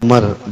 عمر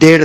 1.5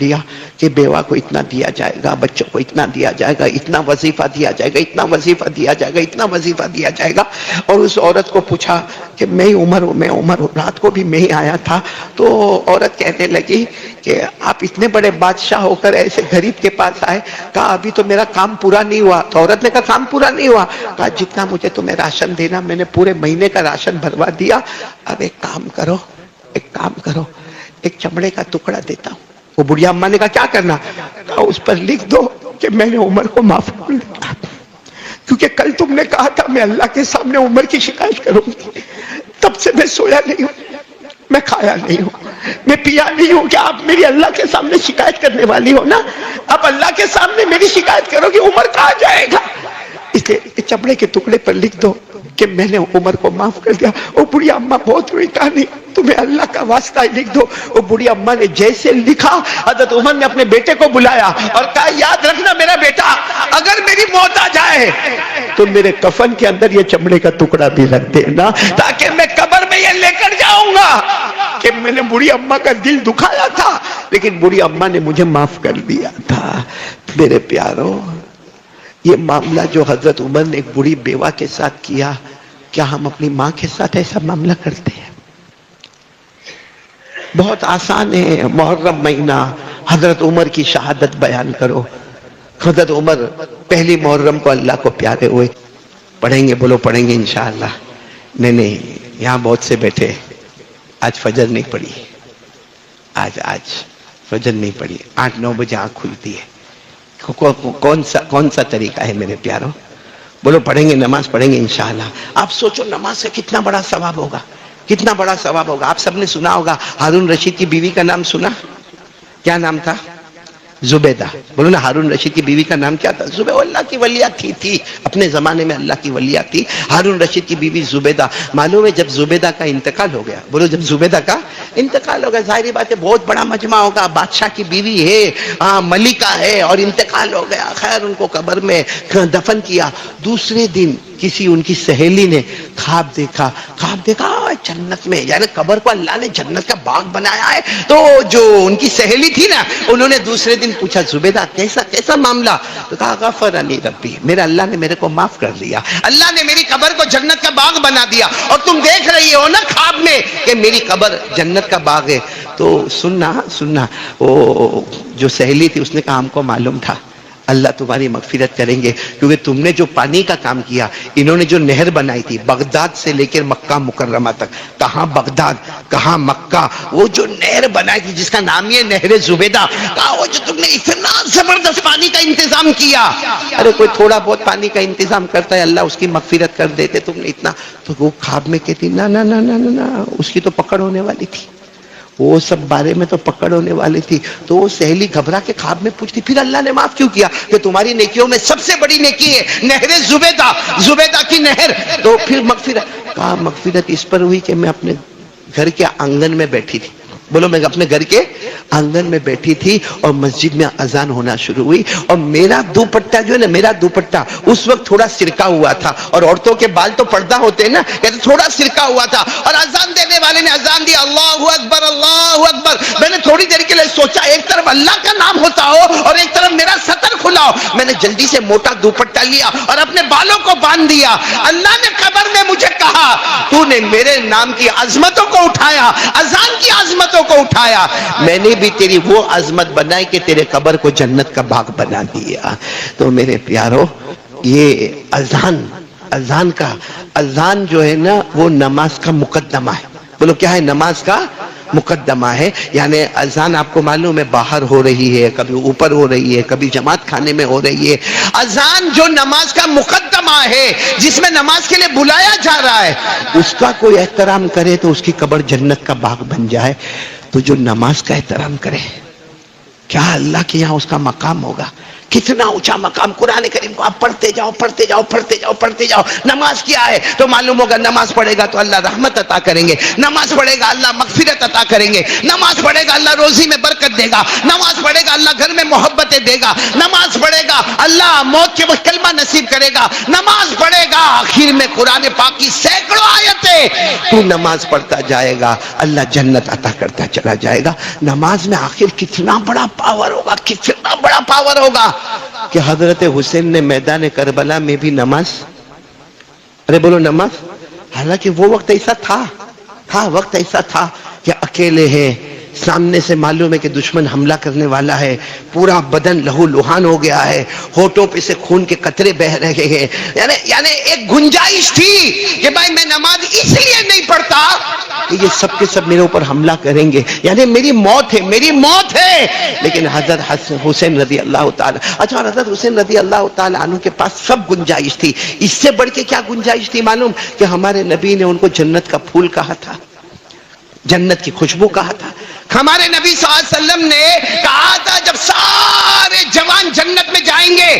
دیا کہ بیوہ کو اتنا دیا جائے گا، بچوں کو اتنا دیا جائے گا، اتنا وظیفہ دیا جائے گا، اتنا وظیفہ دیا جائے گا، اتنا وظیفہ دیا جائے گا۔ اور اس عورت کو پوچھا کہ میں عمر ہوں، رات کو بھی میں ہی آیا تھا۔ تو عورت کہنے لگی کہ آپ اتنے بڑے بادشاہ ہو کر ایسے غریب کے پاس آئے۔ کہا ابھی تو میرا کام پورا نہیں ہوا۔ تو عورت نے کہا کام پورا نہیں ہوا؟ کہا جتنا مجھے تمہیں راشن دینا میں نے پورے مہینے کا راشن بھروا دیا۔ اب ایک کام کرو، ایک چمڑے کا ٹکڑا دیتا ہوں۔ وہ بڑھیا اماں نے کہا کیا کرنا؟ کہا اس پر لکھ دو کہ میں نے عمر کو معاف کر دیا، کیونکہ کل تم نے کہا تھا میں اللہ کے سامنے عمر کی شکایت کروں گی، تب سے میں سویا نہیں ہوں، میں کھایا نہیں ہوں، میں پیا نہیں ہوں کہ آپ میری اللہ کے سامنے شکایت کرنے والی ہو نا، اب اللہ کے سامنے میری شکایت کرو کہ عمر کہاں جائے گا، اس لیے چمڑے کے ٹکڑے پر لکھ دو کہ میں نے عمر کو معاف کر دیا۔ وہ بڑھی اماں بہت روئی، کہا نہیں تمہیں اللہ کا واسطہ لکھ دو۔ وہ بڑھی اماں نے جیسے لکھا، حضرت عمر نے اپنے بیٹے کو بلایا اور کہا یاد رکھنا میرا بیٹا، اگر میری موت آ جائے تو میرے کفن کے اندر یہ چمڑے کا ٹکڑا بھی رکھ دینا، تاکہ میں قبر میں یہ لے کر جاؤں گا کہ میں نے بڑھی اماں کا دل دکھایا تھا لیکن بڑھی اماں نے مجھے معاف کر دیا تھا۔ میرے پیارو، یہ معاملہ جو حضرت عمر نے ایک بڑی بیوہ کے ساتھ کیا، کیا ہم اپنی ماں کے ساتھ ایسا معاملہ کرتے ہیں؟ بہت آسان ہے، محرم مہینہ حضرت عمر کی شہادت بیان کرو۔ حضرت عمر پہلی محرم کو اللہ کو پیارے ہوئے۔ پڑھیں گے، بولو پڑھیں گے انشاءاللہ۔ نہیں، یہاں بہت سے بیٹھے آج فجر نہیں پڑھی، آج فجر نہیں پڑھی، 8-9 بجے آنکھ کھلتی ہے۔ کون سا طریقہ ہے میرے پیاروں؟ بولو پڑھیں گے، نماز پڑھیں گے انشاءاللہ۔ آپ سوچو نماز سے کتنا بڑا ثواب ہوگا، کتنا بڑا ثواب ہوگا۔ آپ سب نے سنا ہوگا، ہارون رشید کی بیوی کا نام سنا؟ کیا نام تھا؟ زبیدہ۔ بولو نا، ہارون رشید کی بیوی کا نام کیا تھا؟ زبیدہ۔ اللہ کی ولیہ تھی اپنے زمانے میں، اللہ کی ولیہ تھی ہارون رشید کی بیوی زبیدہ۔ معلوم ہے جب زبیدہ کا انتقال ہو گیا، بولو جب زبیدہ کا انتقال ہو گیا، ظاہری بات ہے بہت بڑا مجمع ہوگا، بادشاہ کی بیوی ہے، ملکہ ہے، اور انتقال ہو گیا۔ خیر ان کو قبر میں دفن کیا۔ دوسرے دن کسی ان کی سہیلی نے خواب دیکھا جنت میں، یعنی قبر کو اللہ نے جنت کا باغ بنایا ہے۔ تو جو ان کی سہیلی تھی نا، انہوں نے دوسرے دن پوچھا زبیدہ کیسا معاملہ؟ تو کہا غفرنی ربی، میرا اللہ نے میرے کو معاف کر دیا، اللہ نے میری قبر کو جنت کا باغ بنا دیا، اور تم دیکھ رہی ہو نا خواب میں کہ میری قبر جنت کا باغ ہے۔ تو سننا وہ جو سہیلی تھی اس نے کہا ہم کو معلوم تھا اللہ تمہاری مغفرت کریں گے، کیونکہ تم نے جو پانی کا کام کیا، انہوں نے جو نہر بنائی تھی بغداد سے لے کر مکہ مکرمہ تک، کہاں بغداد کہاں مکہ، وہ جو نہر بنائی تھی جس کا نام یہ نہر زبیدہ، کہا وہ جو تم نے اتنا زبردست پانی کا انتظام کیا، ارے کوئی تھوڑا بہت پانی کا انتظام کرتا ہے اللہ اس کی مغفرت کر دیتے، تم نے اتنا۔ تو وہ خواب میں کہتی نا اس کی تو پکڑ ہونے والی تھی، وہ سب بارے میں تو پکڑ ہونے والی تھی۔ تو وہ سہیلی گھبرا کے خواب میں پوچھتی پھر اللہ نے معاف کیوں کیا؟ کہ تمہاری نیکیوں میں سب سے بڑی نیکی ہے نہر زبیدہ کی نہر، تو پھر مغفرت۔ کہا مغفرت اس پر ہوئی کہ میں اپنے گھر کے آنگن میں بیٹھی تھی، بولو میں اپنے گھر کے آنگن میں بیٹھی تھی اور مسجد میں اذان ہونا شروع ہوئی، اور میرا دوپٹہ جو ہے نا، میرا دوپٹہ اس وقت تھوڑا سرکا ہوا تھا، اور عورتوں کے بال تو پردہ ہوتے ہیں نا، کہتے تھوڑا سرکا ہوا تھا، اور اذان دینے والے نے اذان دی اللہ اکبر اللہ اکبر۔ میں نے تھوڑی دیر کے لیے سوچا ایک طرف اللہ کا نام ہوتا ہو اور ایک طرف میرا سطر کھلا ہو، میں نے جلدی سے موٹا دوپٹہ لیا اور اپنے بالوں کو باندھ دیا۔ اللہ نے قبر میں مجھے کہا تو نے میرے نام کی عظمتوں کو اٹھایا، اذان کی عظمتوں کو اٹھایا، میں نے بھی تیری وہ عظمت بنائی کہ تیرے قبر کو جنت کا باغ بنا دیا۔ تو میرے پیارو، یہ اذان جو ہے نا وہ نماز کا مقدمہ ہے۔ بولو کیا ہے؟ نماز کا مقدمہ ہے۔ یعنی اذان آپ کو معلوم ہے باہر ہو رہی ہے، کبھی اوپر ہو رہی ہے، کبھی جماعت خانے میں ہو رہی ہے۔ اذان جو نماز کا مقدمہ ہے، جس میں نماز کے لیے بلایا جا رہا ہے، اس کا کوئی احترام کرے تو اس کی قبر جنت کا باغ بن جائے۔ تو جو نماز کا احترام کرے، کیا اللہ کے یہاں اس کا مقام ہوگا؟ کتنا اونچا مقام. قرآن کریم کو آپ پڑھتے جاؤ پڑھتے جاؤ پڑھتے جاؤ پڑھتے جاؤ. نماز کیا ہے تو معلوم ہوگا, نماز پڑھے گا تو اللہ رحمت عطا کریں گے, نماز پڑھے گا اللہ مغفرت عطا کریں گے, نماز پڑھے گا اللہ روزی میں برکت دے گا, نماز پڑھے گا اللہ گھر میں محبتیں دے گا, نماز پڑھے گا اللہ موت کے وقت کلمہ نصیب کرے گا, نماز پڑھے گا آخر میں قرآن پاک کی سینکڑوں آیتیں تو نماز پڑھتا جائے گا اللہ جنت عطا کرتا چلا جائے گا. نماز میں آخر کتنا بڑا پاور ہوگا, کتنا بڑا پاور ہوگا کہ حضرت حسین نے میدان کربلا میں بھی نماز, ارے بولو نماز, حالانکہ وہ وقت ایسا تھا, وقت ایسا تھا کہ اکیلے ہیں, سامنے سے معلوم ہے کہ دشمن حملہ کرنے والا ہے, پورا بدن لہو لہان ہو گیا ہے, ہونٹوں پہ سے خون کے قطرے بہ رہے ہیں, یعنی ایک گنجائش تھی کہ بھائی میں نماز اس لیے نہیں پڑھتا کہ یہ سب کے سب میرے اوپر حملہ کریں گے, یعنی میری موت ہے, میری موت ہے. لیکن حضرت حسین رضی اللہ تعالی, اچھا حضرت حسین رضی اللہ تعالی عنہ کے پاس سب گنجائش تھی. اس سے بڑھ کے کیا گنجائش تھی معلوم, کہ ہمارے نبی نے ان کو جنت کا پھول کہا تھا, جنت کی خوشبو کہا تھا. ہمارے نبی صلی اللہ علیہ وسلم نے کہا تھا جب سارے جوان جنت میں جائیں گے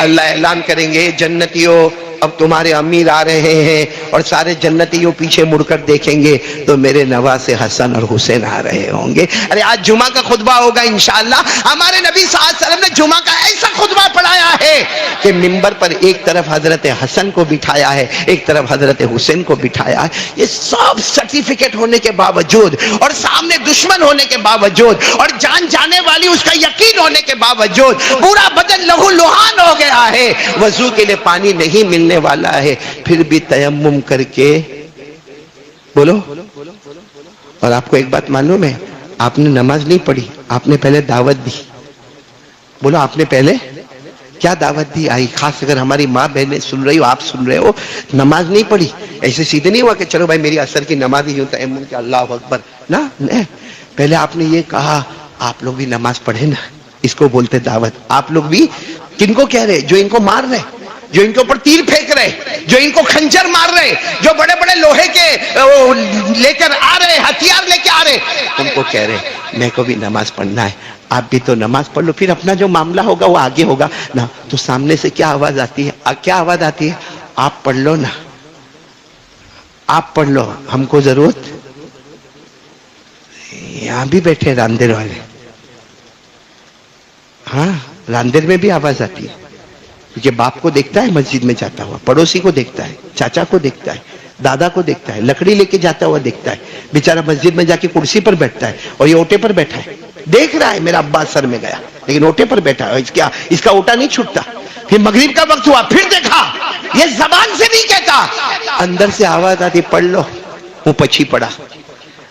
اللہ اعلان کریں گے جنتیوں اب تمہارے امیر آ رہے ہیں, اور سارے جنتیوں پیچھے مڑ کر دیکھیں گے تو میرے نواسے حسن اور حسین آ رہے ہوں گے. ارے آج جمعہ کا خطبہ ہوگا انشاءاللہ. ہمارے نبی صلی اللہ علیہ وسلم نے جمعہ کا ایسا خطبہ پڑھایا ہے کہ منبر پر ایک طرف حضرت حسن کو بٹھایا ہے, ایک طرف حضرت حسین کو بٹھایا ہے. یہ سب سرٹیفکیٹ ہونے کے باوجود اور سامنے دشمن ہونے کے باوجود اور جان جانے والی اس کا یقین ہونے کے باوجود پورا بدن لہو لہان ہو گیا ہے, وضو کے لیے پانی نہیں ملنے والا ہے, پھر بھی تیمم کر کے بولو. اور آپ کو ایک بات معلوم ہے, آپ نے نماز نہیں پڑھی, آپ نے پہلے دعوت دی. بولو آپ نے پہلے کیا دعوت دی. آئی خاص اگر ہماری ماں بہنیں سن رہی ہو, آپ سن رہے ہو, نماز نہیں پڑھی, ایسے سیدھے نہیں ہوا کہ چلو بھائی میری عصر کی نماز ہی ہوں تیمم کے اللہ اکبر, نہ پہلے آپ نے یہ کہا آپ لوگ بھی نماز پڑھے نا, اس کو بولتے دعوت. آپ لوگ بھی کن کو کہہ رہے, جو ان کو مار رہے, جو ان کے اوپر تیر پھینک رہے, جو ان کو خنجر مار رہے, جو بڑے بڑے لوہے کے لے کر آ رہے, ہتھیار لے کے آ رہے, ان کو کہہ رہے میں کو بھی نماز پڑھنا ہے, آپ بھی تو نماز پڑھ لو, پھر اپنا جو معاملہ ہوگا وہ آگے ہوگا نا. تو سامنے سے کیا آواز آتی ہے, کیا آواز آتی ہے, آپ پڑھ لو نا, آپ پڑھ لو, ہم کو ضرورت. یہاں بھی بیٹھے راندر والے, ہاں راندر میں بھی آواز آتی ہے, کیونکہ باپ کو دیکھتا ہے مسجد میں جاتا ہوا, پڑوسی کو دیکھتا ہے, چاچا کو دیکھتا ہے, دادا کو دیکھتا ہے, لکڑی لے کے جاتا ہوا دیکھتا ہے, بیچارہ مسجد میں جا کے کرسی پر بیٹھتا ہے اور یہ اوٹے پر بیٹھا ہے, دیکھ رہا ہے میرا ابا سر میں گیا لیکن اوٹے پر بیٹھا ہے, اس کا اوٹا نہیں چھوٹتا. پھر مغرب کا وقت ہوا, پھر دیکھا, یہ زبان سے نہیں کہتا, اندر سے آواز آتی پڑھ لو, وہ پچھی پڑا,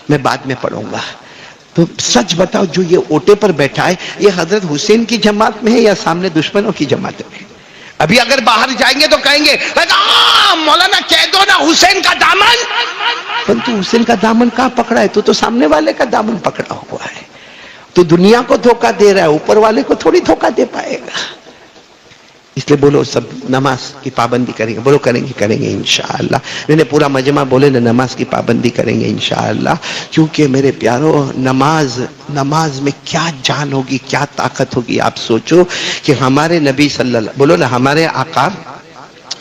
میں بعد میں پڑھوں گا. تو سچ بتاؤ جو یہ اوٹے پر بیٹھا ہے یہ حضرت حسین کی جماعت میں ہے یا سامنے دشمنوں کی جماعت میں؟ ابھی اگر باہر جائیں گے تو کہیں گے مولانا کہہ دو نا حسین کا دامن, پر تو حسین کا دامن کہاں پکڑا ہے, تو سامنے والے کا دامن پکڑا ہوا ہے. تو دنیا کو دھوکہ دے رہا ہے, اوپر والے کو تھوڑی دھوکہ دے پائے گا. اس لیے بولو سب نماز کی پابندی کریں گے, بولو کریں گے انشاءاللہ. میں نے پورا مجمع بولے نا نماز کی پابندی کریں گے انشاءاللہ, کیونکہ میرے پیارو نماز میں کیا جان ہوگی, کیا طاقت ہوگی. آپ سوچو کہ ہمارے نبی صلی اللہ, بولو نا ہمارے آقا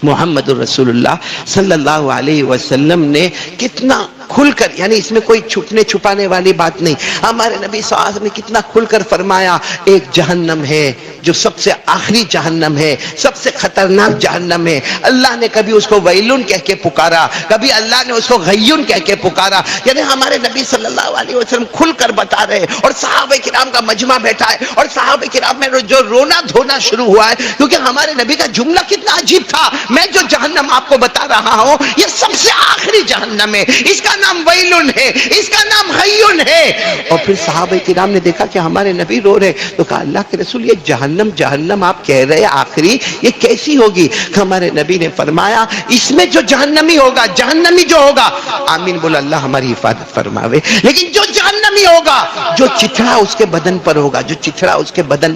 محمد الرسول اللہ صلی اللہ علیہ وسلم نے کتنا کھل کر, یعنی اس میں کوئی چھپنے چھپانے والی بات نہیں, ہمارے نبی صلی اللہ علیہ وسلم نے کتنا کھل کر فرمایا ایک جہنم ہے جو سب سے آخری جہنم ہے, سب سے خطرناک جہنم ہے. اللہ نے کبھی اس کو ویلون کہہ کے پکارا, کبھی اللہ نے اس کو غیون کہہ کے پکارا. یعنی ہمارے نبی صلی اللہ علیہ وسلم کھل کر بتا رہے, اور صحابہ کرام کا مجمع بیٹھا ہے, اور صحابہ کرام میں جو رونا دھونا شروع ہوا ہے, کیونکہ ہمارے نبی کا جملہ کتنا عجیب تھا. میں جو جہنم آپ کو بتا رہا ہوں یہ سب سے آخری جہنم ہے, اس کا نام ویلون ہے, اس کا نام غیون ہے. اور پھر صحابہ کرام نے دیکھا کہ ہمارے نبی رو رہے, تو کہا اللہ کے رسول یہ جہنم آپ کہہ رہے آخری, یہ کیسی ہوگی؟ ہمارے نبی نے فرمایا اس میں جو جہنمی جو ہوگا, آمین بولا, اللہ ہماری حفاظت فرماوے. لیکن جو جہنمی ہوگا, جو چتھڑا اس کے بدن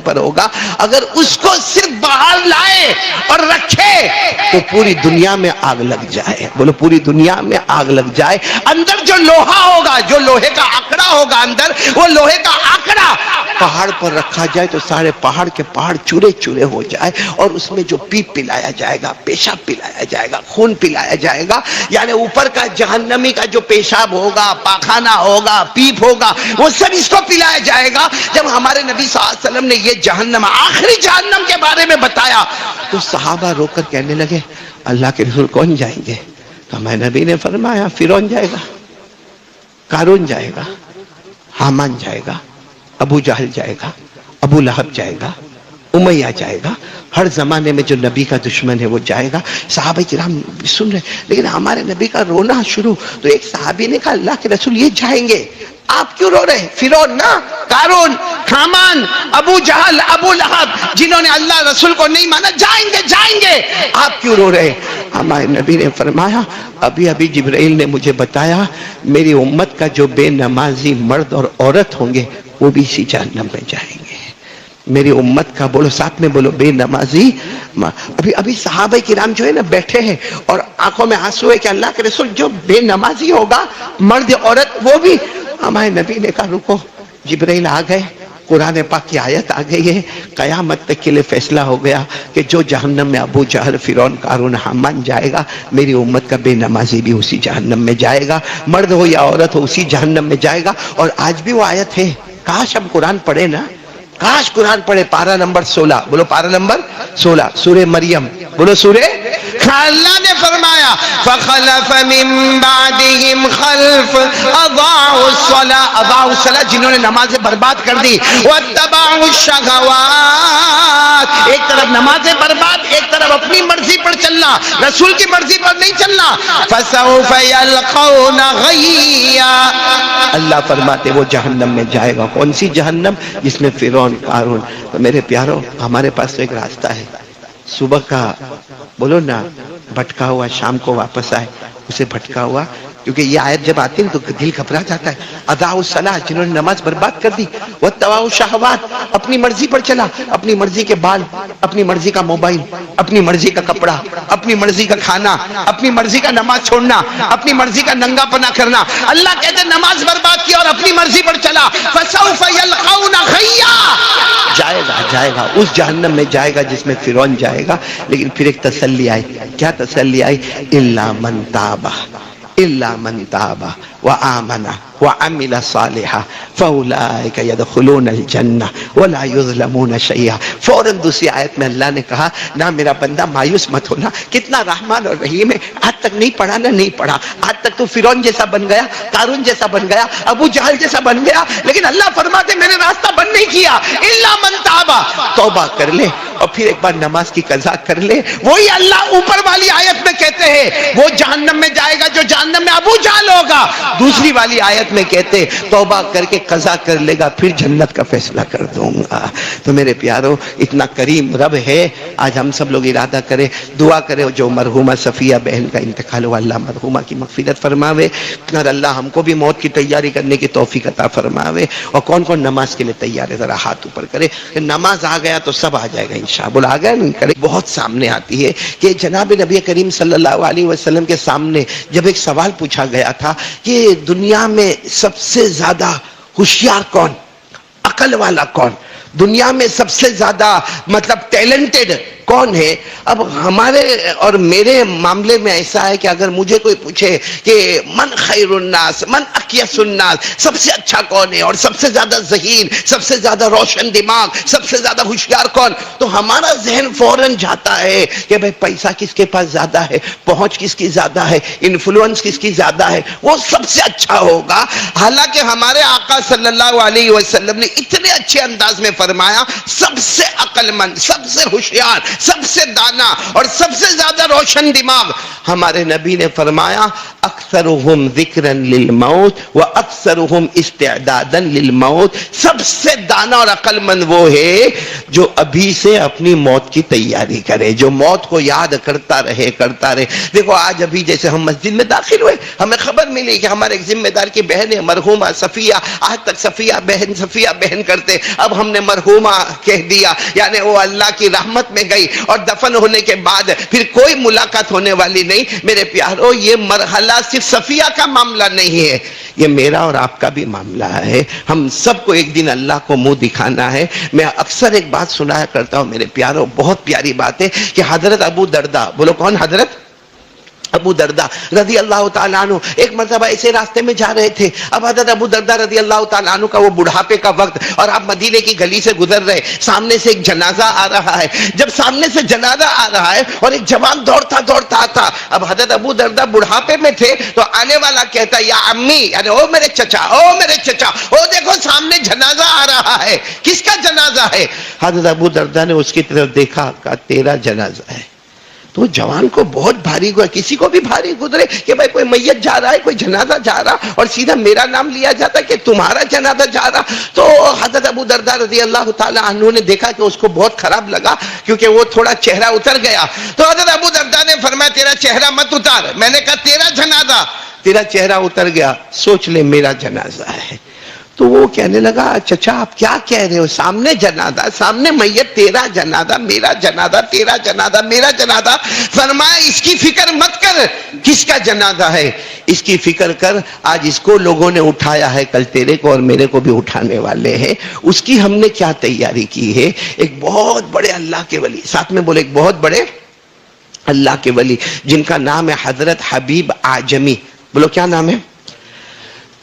پر ہوگا, اگر اس کو صرف باہر لائے اور رکھے تو پوری دنیا میں آگ لگ جائے. بولو پوری دنیا میں آگ لگ جائے. اندر جو لوہا ہوگا, جو لوہے کا آکڑا ہوگا اندر, وہ لوہے کا آکڑا پہاڑ پر رکھا جائے تو سارے پہاڑ کے پہاڑ چورے چورے ہو جائے، اور اس میں جو پیپ پلایا جائے گا، پیشاب پلایا جائے گا، خون پلایا جائے گا، یعنی اوپر کا جہنمی کا جو پیشاب ہوگا، پاخانہ ہوگا، پیپ ہوگا، وہ سب اس کو پلایا جائے گا۔ جب ہمارے نبی صلی اللہ علیہ وسلم نے یہ جہنم، آخری جہنم کے بارے میں بتایا تو صحابہ رو کر کہنے لگے اللہ کے رسول کون جائیں گے؟ تو ہمارے نبی نے فرمایا فرعون جائے گا، قارون جائے گا، حامان جائے گا، ابو جہل جائے گا، ابو لہب جائے گا، امیہ جائے گا، ہر زمانے میں جو نبی کا دشمن ہے وہ جائے گا۔ صحابہ کرام سن رہے، لیکن ہمارے نبی کا رونا شروع، تو ایک صحابی نے کہا اللہ کے رسول یہ جائیں گے، آپ کیوں رو رہے؟ فرعون نا، قارون، حامان، ابو جہل، ابو لہب، جنہوں نے اللہ رسول کو نہیں مانا، جائیں گے جائیں گے، آپ کیوں رو رہے؟ ہمارے نبی نے فرمایا ابھی جبرائیل نے مجھے بتایا میری امت کا جو بے نمازی مرد اور عورت ہوں گے وہ بھی اسی جہنم میں جائیں گے۔ میری امت کا، بولو ساتھ میں بولو، بے نمازی۔ ابھی صحابہ کرام جو ہے نا بیٹھے ہیں اور آنکھوں میں آنسو ہے کہ اللہ کے رسول جو بے نمازی ہوگا مرد عورت وہ بھی۔ ہمارے نبی نے کہا رکو، جبرائیل آ گئے، قرآن پاک کی آیت آ گئی ہے، قیامت تک کے لیے فیصلہ ہو گیا کہ جو جہنم میں ابو جہل، فرعون، قارون، حامان جائے گا، میری امت کا بے نمازی بھی اسی جہنم میں جائے گا، مرد ہو یا عورت ہو اسی جہنم میں جائے گا۔ اور آج بھی وہ آیت ہے، کاش ہم قرآن پڑھے نا، کاش قرآن پڑھے۔ پارہ نمبر 16، بولو پارہ نمبر 16، سورہ مریم، بولو سورہ۔ اللہ نے فرمایا فخلف من بعدهم خلف اضاعوا الصلاة، جنہوں نے نمازیں برباد کر دی، واتبعوا الشہوات، ایک طرف نمازیں برباد، ایک طرف اپنی مرضی پر چلنا، رسول کی مرضی پر نہیں چلنا، فسوف یلقون غیا، اللہ فرماتے وہ جہنم میں جائے گا۔ کون سی جہنم؟ جس میں فرعون، قارون۔ تو میرے پیارو، ہمارے پاس تو ایک راستہ ہے، صبح کا بولو نا بھٹکا ہوا شام کو واپس آئے، اسے بھٹکا ہوا، کیونکہ یہ آیت جب آتی ہے تو دل گھبرا جاتا ہے۔ اضاعوا الصلاۃ، جنہوں نے نماز برباد کر دی، واتبعوا الشہوات، اپنی مرضی پر چلا، اپنی مرضی کے بال، اپنی مرضی کا موبائل، اپنی مرضی کا کپڑا، اپنی مرضی کا کھانا، اپنی مرضی کا نماز چھوڑنا، اپنی مرضی کا ننگا پنا کرنا۔ اللہ کہتے نماز برباد کی اور اپنی مرضی پر چلا، فسوف یلقون غیا، جائے گا اس جہنم میں جائے گا جس میں فرعون جائے گا۔ لیکن پھر ایک تسلی آئی، کیا تسلی آئی؟ الا من تاب، الا من تاب وآمن وعمل صالحا فاولئک يدخلون الجنہ ولا یظلمون شیئا۔ فوراً دوسری آیت میں اللہ نے کہا نہ میرا بندہ مایوس مت ہونا، کتنا رحمان اور رحیم ہے، آج تک نہیں پڑھا نہ نہیں پڑھا، آج تک تو فرعون جیسا بن گیا، قارون جیسا بن گیا، ابو جہل جیسا بن گیا، لیکن اللہ فرماتے میں نے راستہ بند نہیں کیا، الا من تاب، توبہ کر لے اور پھر ایک بار نماز کی قضا کر لے۔ وہی اللہ اوپر والی آیت میں کہتے ہیں وہ جہنم میں جائے گا جو جہنم میں ابو جہل ہوگا، دوسری والی آیت میں کہتے توبہ کر کے قضا کر لے گا پھر جنت کا فیصلہ کر دوں گا۔ تو میرے پیارو، اتنا کریم رب ہے، آج ہم سب لوگ ارادہ کریں، دعا کریں جو مرحومہ صفیہ بہن کا انتقال ہوا، اللہ مرحومہ کی مغفرت فرماوے، اور اللہ ہم کو بھی موت کی تیاری کرنے کی توفیق عطا فرماوے۔ اور کون کون نماز کے لیے تیار ہے ذرا ہاتھ اوپر کرے، کہ نماز آ گیا تو سب آ جائے گا انشاءاللہ، بولا آ گیا نہیں کرے۔ بہت سامنے آتی ہے کہ جناب نبی کریم صلی اللہ علیہ وسلم کے سامنے جب ایک سوال پوچھا گیا تھا کہ دنیا میں سب سے زیادہ ہوشیار کون، عقل والا کون، دنیا میں سب سے زیادہ مطلب ٹیلنٹڈ کون ہے؟ اب ہمارے اور میرے معاملے میں ایسا ہے کہ اگر مجھے کوئی پوچھے کہ من خیر الناس، من اکیس الناس، سب سے اچھا کون ہے اور سب سے زیادہ ذہین، سب سے زیادہ روشن دماغ، سب سے زیادہ ہوشیار کون، تو ہمارا ذہن فوراً جاتا ہے کہ بھئی پیسہ کس کے پاس زیادہ ہے، پہنچ کس کی زیادہ ہے، انفلوئنس کس کی زیادہ ہے، وہ سب سے اچھا ہوگا۔ حالانکہ ہمارے آقا صلی اللہ علیہ وسلم نے اتنے اچھے انداز میں فرمایا سب سے عقل مند، سب سے ہوشیار، سب سے دانا اور سب سے زیادہ روشن دماغ، ہمارے نبی نے فرمایا اکثرهم ذکرا للموت واکثرهم استعدادا للموت، سب سے دانا اور عقل مند وہ ہے جو ابھی سے اپنی موت کی تیاری کرے، جو موت کو یاد کرتا رہے۔ دیکھو آج ابھی جیسے ہم مسجد میں داخل ہوئے، ہمیں خبر ملی کہ ہمارے ایک ذمہ دار کی بہن ہے مرحومہ صفیہ، آج تک صفیہ بہن کرتے، اب ہم نے مرحومہ کہہ دیا، یعنی وہ اللہ کی رحمت میں گئی۔ گئی اور دفن ہونے کے بعد پھر کوئی ملاقات ہونے والی نہیں. میرے پیارو یہ مرحلہ صرف صفیہ کا معاملہ نہیں ہے، یہ میرا اور آپ کا بھی معاملہ ہے. ہم سب کو ایک دن اللہ کو منہ دکھانا ہے. میں اکثر ایک بات سنایا کرتا ہوں میرے پیارو، بہت پیاری بات ہے کہ حضرت ابو درداء، بولو کون؟ حضرت ابو درداء رضی اللہ تعالیٰ عنہ ایک مرتبہ ایسے راستے میں جا رہے تھے. اب حضرت ابو درداء رضی اللہ تعالیٰ عنہ کا وہ بڑھاپے کا وقت، اور آپ مدینے کی گلی سے گزر رہے، سامنے سے ایک جنازہ آ رہا ہے. جب سامنے سے جنازہ آ رہا ہے اور ایک جوان دوڑتا دوڑتا آتا، اب حضرت ابو درداء بڑھاپے میں تھے تو آنے والا کہتا یا امی، یعنی او میرے چچا، او میرے چچا، او دیکھو سامنے جنازہ آ رہا ہے. کس کا جنازہ ہے؟ حضرت ابو درداء نے اس کی طرف دیکھا، کہا تیرا جنازہ ہے. تو جوان کو بہت بھاری ہوا، کسی کو بھی بھاری گزرے کہ بھائی کوئی میت جا رہا ہے، کوئی جنازہ جا رہا، اور سیدھا میرا نام لیا جاتا ہے کہ تمہارا جنازہ جا رہا. تو حضرت ابو درداء رضی اللہ تعالیٰ عنہ نے دیکھا کہ اس کو بہت خراب لگا کیونکہ وہ تھوڑا چہرہ اتر گیا. تو حضرت ابو درداء نے فرمایا تیرا چہرہ مت اتار. میں نے کہا تیرا جنازہ، تیرا چہرہ اتر گیا، سوچ لے میرا جنازہ ہے. تو وہ کہنے لگا چچا آپ کیا کہہ رہے ہو؟ سامنے جنازہ، سامنے میت، تیرا جنازہ میرا جنازہ، تیرا جنازہ میرا جنازہ. فرمایا اس کی فکر مت کر کس کا جنازہ ہے، اس کی فکر کر آج اس کو لوگوں نے اٹھایا ہے، کل تیرے کو اور میرے کو بھی اٹھانے والے ہیں. اس کی ہم نے کیا تیاری کی ہے. ایک بہت بڑے اللہ کے ولی، ساتھ میں بولے ایک بہت بڑے اللہ کے ولی جن کا نام ہے حضرت حبیب اعجمی. بولو کیا نام ہے؟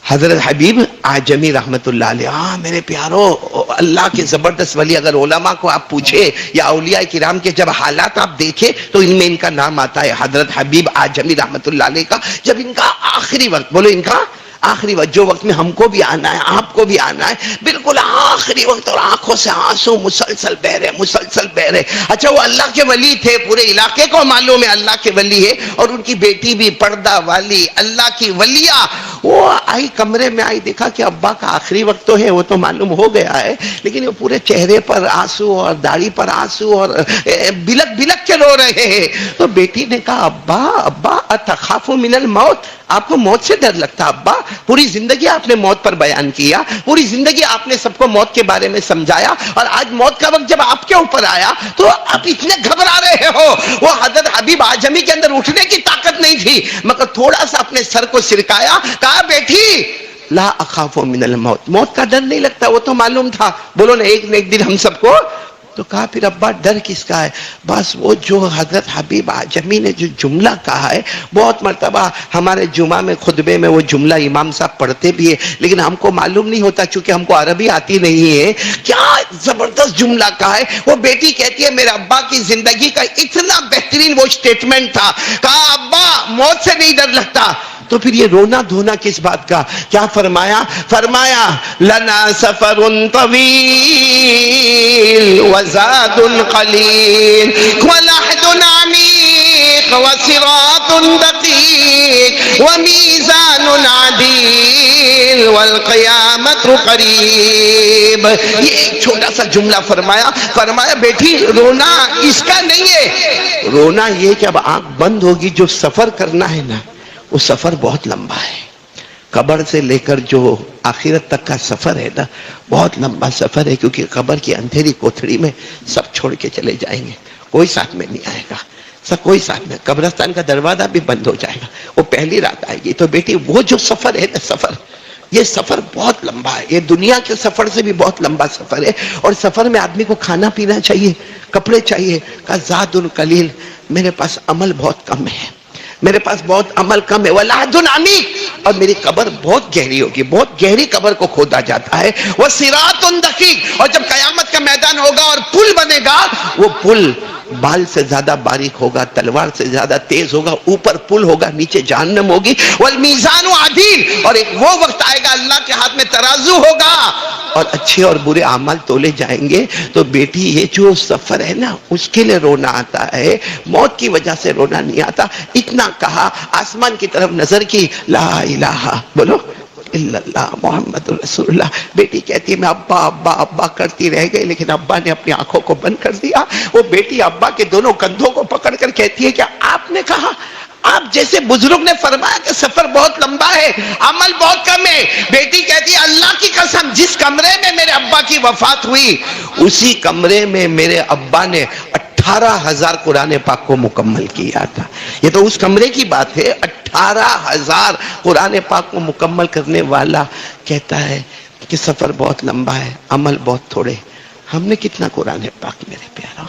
حضرت حبیب اعجمی رحمت اللہ علیہ. میرے پیارو اللہ کے زبردست ولی. اگر علماء کو آپ پوچھے یا اولیاء کرام کے جب حالات آپ دیکھیں تو ان میں ان کا نام آتا ہے حضرت حبیب اعجمی رحمت اللہ علیہ کا. جب ان کا آخری وقت، بولو ان کا آخری وقت، جو وقت میں ہم کو بھی آنا ہے، آپ کو بھی آنا ہے، بالکل آخری وقت، اور آنکھوں سے آنسو مسلسل بہ رہے، مسلسل بہ رہے. اچھا وہ اللہ کے ولی تھے، پورے علاقے کو معلوم ہے اللہ کے ولی ہے، اور ان کی بیٹی بھی پردہ والی اللہ کی ولیہ. وہ آئی کمرے میں، آئی دیکھا کہ ابا کا آخری وقت تو ہے، وہ تو معلوم ہو گیا ہے، لیکن وہ پورے چہرے پر آنسو اور داڑھی پر آنسو اور بلک بلک کے رو رہے ہیں. تو بیٹی نے کہا ابا ابا اتخاف من الموت، آپ کو موت سے ڈر لگتا ابا؟ پوری زندگی آپ نے موت پر بیان کیا، پوری زندگی آپ نے سب کو موت کے بارے میں سمجھایا، اور آج موت کا وقت جب آپ کے اوپر آیا تو آپ اتنے گھبرا رہے ہو. وہ حضرت حبیب اعجمی کے اندر اٹھنے کی طاقت نہیں تھی، مگر تھوڑا سا اپنے سر کو سرکایا، کہا بیٹی لا اخاف من الموت، موت کا ڈر نہیں لگتا. وہ تو معلوم تھا، بولو نا ایک نہ ایک دن ہم سب کو. تو کہا پھر ابا ڈر کس کا ہے؟ بس وہ جو حضرت حبیب اعجمی نے جو جملہ کہا ہے، بہت مرتبہ ہمارے جمعہ میں خطبے میں وہ جملہ امام صاحب پڑھتے بھی ہے، لیکن ہم کو معلوم نہیں ہوتا چونکہ ہم کو عربی آتی نہیں ہے. کیا زبردست جملہ کہا ہے. وہ بیٹی کہتی ہے میرے ابا کی زندگی کا اتنا بہترین وہ اسٹیٹمنٹ تھا، کہا ابا موت سے نہیں ڈر لگتا. تو پھر یہ رونا دھونا کس بات کا؟ کیا فرمایا؟ فرمایا لنا سفر طویل وزاد قلیل ولحد عمیق وصراط دقیق ومیزان عدیل والقیامت قریب. یہ ایک چھوٹا سا جملہ فرمایا. فرمایا بیٹی رونا اس کا نہیں ہے، رونا یہ کہ اب آنکھ بند ہوگی، جو سفر کرنا ہے نا وہ سفر بہت لمبا ہے. قبر سے لے کر جو آخرت تک کا سفر ہے نا بہت لمبا سفر ہے، کیونکہ قبر کی اندھیری کوٹھڑی میں سب چھوڑ کے چلے جائیں گے، کوئی ساتھ میں نہیں آئے گا، سب کوئی ساتھ میں. قبرستان کا دروازہ بھی بند ہو جائے گا، وہ پہلی رات آئے گی. تو بیٹی وہ جو سفر ہے نا، سفر، یہ سفر بہت لمبا ہے، یہ دنیا کے سفر سے بھی بہت لمبا سفر ہے. اور سفر میں آدمی کو کھانا پینا چاہیے، کپڑے چاہیے. کہا زاد قلیل، میرے پاس عمل بہت کم ہے، میرے پاس بہت عمل کم ہے. وَلَحْدٌ عَمِيقٌ، اور میری قبر بہت گہری ہوگی، بہت گہری قبر کو کھودا جاتا ہے. وَصِرَاطٌ دَقِيقٌ، اور جب قیامت کا میدان ہوگا اور پل بنے گا، وہ پل بال سے زیادہ باریک ہوگا، تلوار سے زیادہ تیز ہوگا، اوپر پل ہوگا، نیچے جہنم ہوگی. والمیزان عدیل، اور ایک وہ وقت آئے گا اللہ کے ہاتھ میں ترازو ہوگا اور اچھے اور برے اعمال تولے جائیں گے. تو بیٹی یہ جو سفر ہے نا اس کے لیے رونا آتا ہے، موت کی وجہ سے رونا نہیں آتا. اتنا کہا، آسمان کی طرف نظر کی، لا الہ، بولو الا اللہ محمد رسول اللہ. بیٹی کہتی ہے میں ابا ابا ابا کرتی رہ گئی، لیکن ابا نے اپنی آنکھوں کو بند کر دیا. وہ بیٹی ابا کے دونوں کندھوں کو پکڑ کر کہتی ہے کہ آپ نے کہا، آپ جیسے بزرگ نے فرمایا کہ سفر بہت لمبا ہے، عمل بہت کم ہے. بیٹی کہتی ہے اللہ کی قسم، جس کمرے میں میرے ابا کی وفات ہوئی اسی کمرے میں میرے ابا نے 18,000 قرآن پاک کو مکمل کیا تھا. یہ تو اس کمرے کی بات ہے. 18,000 قرآن پاک کو مکمل کرنے والا کہتا ہے کہ سفر بہت لمبا ہے، عمل بہت تھوڑے. ہم نے کتنا قرآن پاک میرے پیارا؟